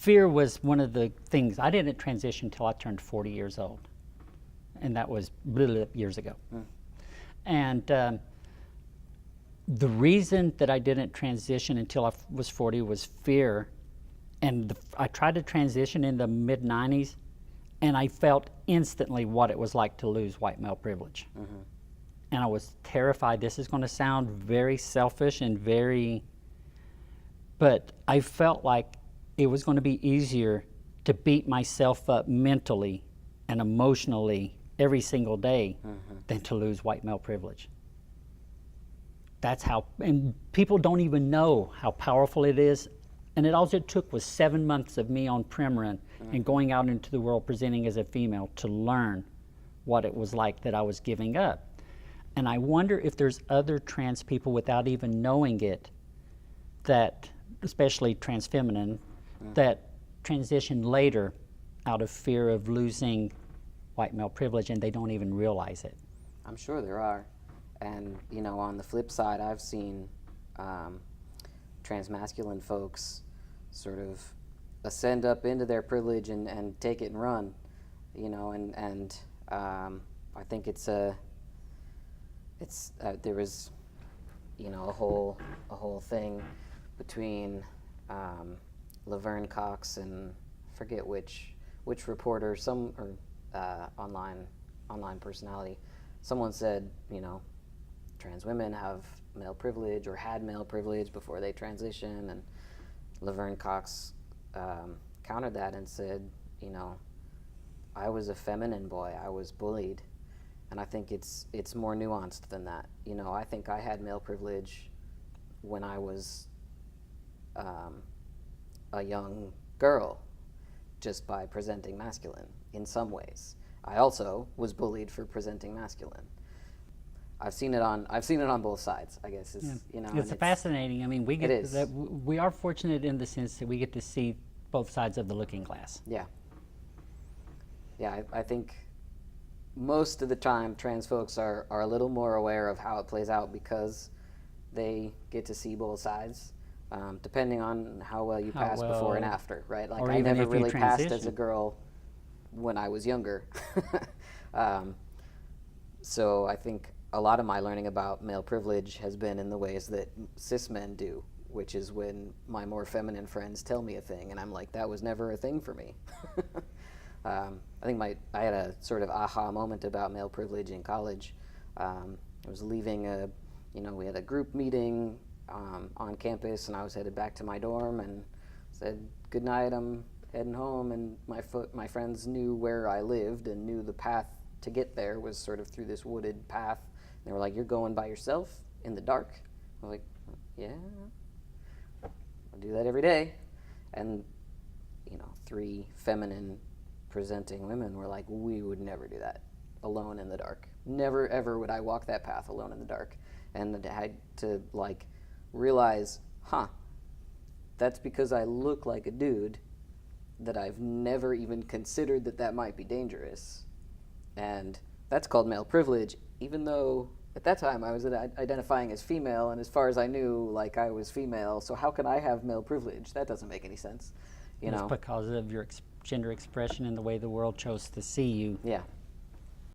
fear was one of the things. I didn't transition until I turned 40 years old, and that was years ago. And the reason that I didn't transition until I was 40 was fear. And I tried to transition in the mid-90s, and I felt instantly what it was like to lose white male privilege. And I was terrified. This is going to sound very selfish and but I felt like it was going to be easier to beat myself up mentally and emotionally every single day than to lose white male privilege. That's how, and people don't even know how powerful it is. And all it took was 7 months of me on Premarin and going out into the world presenting as a female to learn what it was like that I was giving up. And I wonder if there's other trans people without even knowing it, that, especially trans feminine, that transition later out of fear of losing white male privilege, and they don't even realize it. I'm sure there are. And, you know, on the flip side, I've seen transmasculine folks sort of ascend up into their privilege and take it and run, you know, and I think there was, you know, a whole thing between Laverne Cox and I forget which reporter, online personality, someone said, you know, trans women have male privilege or had male privilege before they transition, and Laverne Cox countered that and said, you know, I was a feminine boy, I was bullied. And I think it's more nuanced than that. You know, I think I had male privilege when I was a young girl, just by presenting masculine in some ways. I also was bullied for presenting masculine. I've seen it on both sides, I guess. You know, it's fascinating. I mean, we are fortunate in the sense that we get to see both sides of the looking glass. Yeah. Yeah, I think most of the time trans folks are a little more aware of how it plays out because they get to see both sides, depending on how well you pass before and after, right? Like, I never really passed as a girl when I was younger. So I think a lot of my learning about male privilege has been in the ways that cis men do, which is when my more feminine friends tell me a thing and I'm like, that was never a thing for me. I think I had a sort of aha moment about male privilege in college. I was leaving we had a group meeting on campus, and I was headed back to my dorm and said, good night, I'm heading home, and my friends knew where I lived and knew the path to get there was sort of through this wooded path. And they were like, you're going by yourself in the dark? I was like, yeah, I do that every day. And, you know, 3 feminine presenting women were like, we would never do that alone in the dark. Never ever would I walk that path alone in the dark. And I had to like realize, that's because I look like a dude, that I've never even considered that might be dangerous. And that's called male privilege, even though at that time I was identifying as female, and as far as I knew, like, I was female, so how can I have male privilege? That doesn't make any sense, you know? It's because of your gender expression and the way the world chose to see you. Yeah.